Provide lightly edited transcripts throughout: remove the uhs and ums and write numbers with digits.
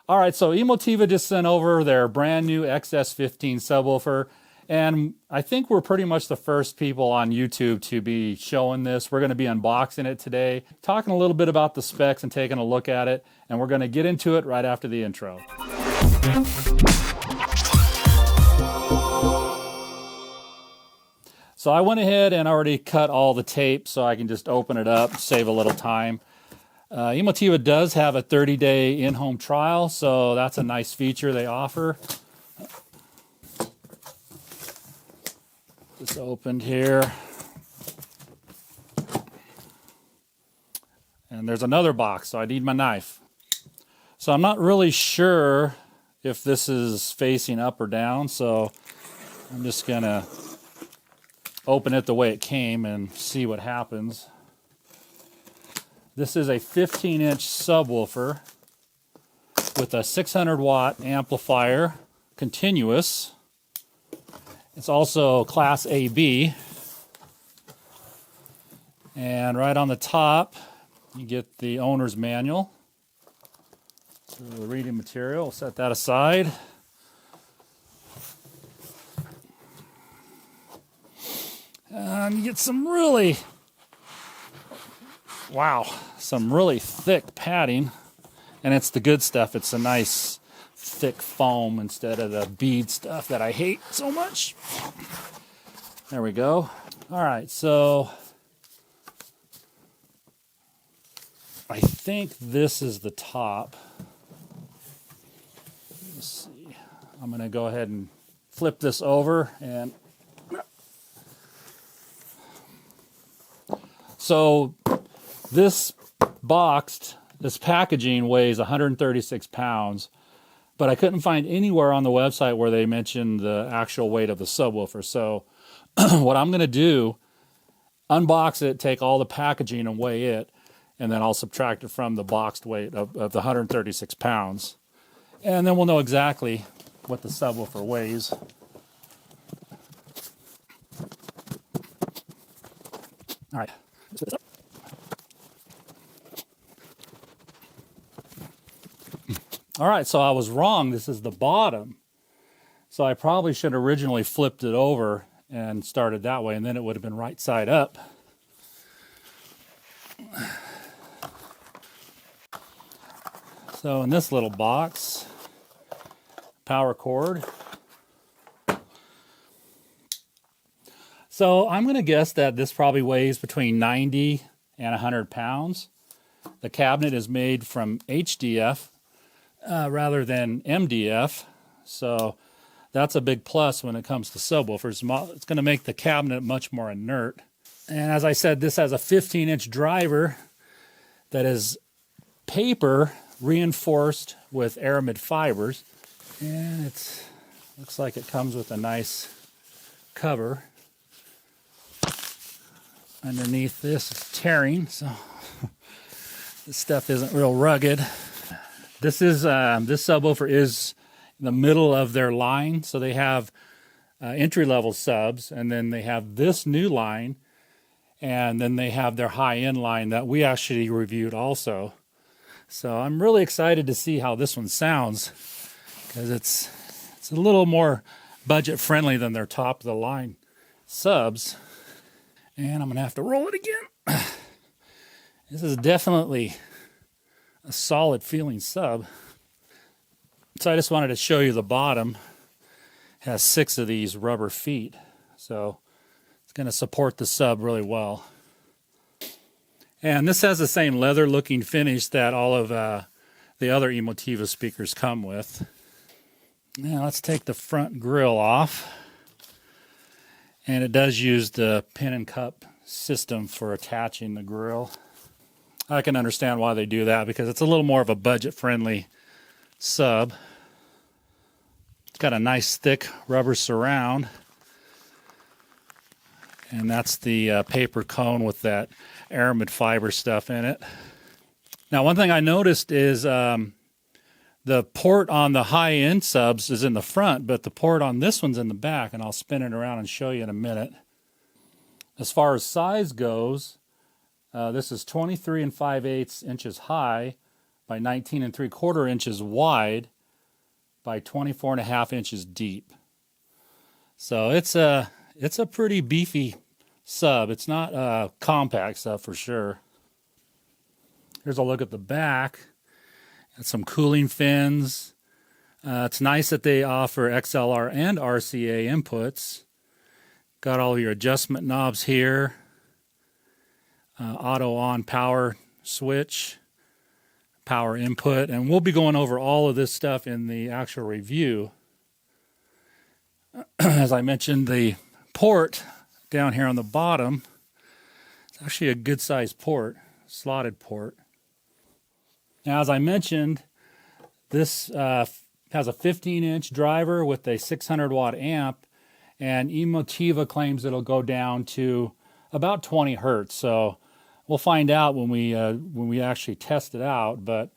All right, so Emotiva just sent over their brand new XS15 subwoofer, and I think we're pretty much the first people on YouTube to be showing this. We're going to be unboxing it today, talking a little bit about the specs and taking a look at it, and we're going to get into it right after the intro. So I went ahead and already cut all the tape so I can just open it up, save a little time. Emotiva does have a 30-day in-home trial, so that's a nice feature they offer. Just opened here. And there's another box, so I need my knife. So I'm not really sure if this is facing up or down, so I'm just gonna open it the way it came and see what happens. This is a 15-inch subwoofer with a 600-watt amplifier, continuous. It's also Class AB. And right on the top, you get the owner's manual. So the reading material, we'll set that aside. And you get some really, wow, some really thick padding. And it's the good stuff. It's a nice thick foam instead of the bead stuff that I hate so much. There we go. All right, so I think this is the top. Let's see. I'm going to go ahead and flip this over. And so this packaging weighs 136 pounds, but I couldn't find anywhere on the website where they mentioned the actual weight of the subwoofer. So what I'm going to do, unbox it, take all the packaging and weigh it, and then I'll subtract it from the boxed weight of the 136 pounds. And then we'll know exactly what the subwoofer weighs. All right. All right, so I was wrong. This is the bottom. So I probably should have originally flipped it over and started that way, and then it would have been right side up. So in this little box, power cord. So I'm going to guess that this probably weighs between 90 and 100 pounds. The cabinet is made from HDF rather than MDF, so that's a big plus when it comes to subwoofers. It's going to make the cabinet much more inert. And as I said, this has a 15-inch driver that is paper reinforced with aramid fibers, and it looks like it comes with a nice cover. Underneath this is tearing, so this stuff isn't real rugged. This subwoofer is in the middle of their line, so they have entry-level subs, and then they have this new line, and then they have their high-end line that we actually reviewed also. So I'm really excited to see how this one sounds, because it's a little more budget-friendly than their top-of-the-line subs. And I'm going to have to roll it again. This is definitely a solid feeling sub. So I just wanted to show you the bottom. It has 6 of these rubber feet. So it's going to support the sub really well. And this has the same leather looking finish that all of the other Emotiva speakers come with. Now let's take the front grill off. And it does use the pin and cup system for attaching the grill. I can understand why they do that, because it's a little more of a budget-friendly sub. It's got a nice thick rubber surround. And that's the paper cone with that aramid fiber stuff in it. Now, one thing I noticed is the port on the high-end subs is in the front, but the port on this one's in the back, and I'll spin it around and show you in a minute. As far as size goes, this is 23 5/8 inches high by 19 3/4 inches wide by 24.5 inches deep. So it's a pretty beefy sub. It's not a compact sub for sure. Here's a look at the back. Got some cooling fins. It's nice that they offer XLR and RCA inputs. Got all your adjustment knobs here. Auto on power switch, power input, and we'll be going over all of this stuff in the actual review. As I mentioned, the port down here on the bottom, it's actually a good sized port, slotted port. Now, as I mentioned, this has a 15-inch driver with a 600 watt amp, and Emotiva claims it'll go down to about 20 hertz. So we'll find out when we actually test it out, but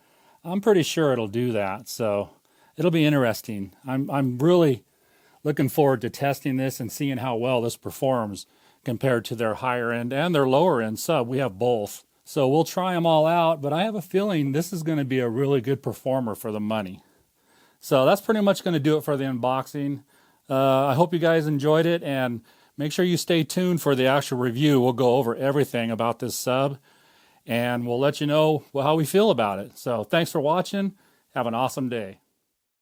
I'm pretty sure it'll do that. So it'll be interesting. I'm really looking forward to testing this and seeing how well this performs compared to their higher end and their lower end sub. We have both. So we'll try them all out, but I have a feeling this is going to be a really good performer for the money. So that's pretty much going to do it for the unboxing. I hope you guys enjoyed it, and make sure you stay tuned for the actual review. We'll go over everything about this sub, and we'll let you know how we feel about it. So thanks for watching. Have an awesome day.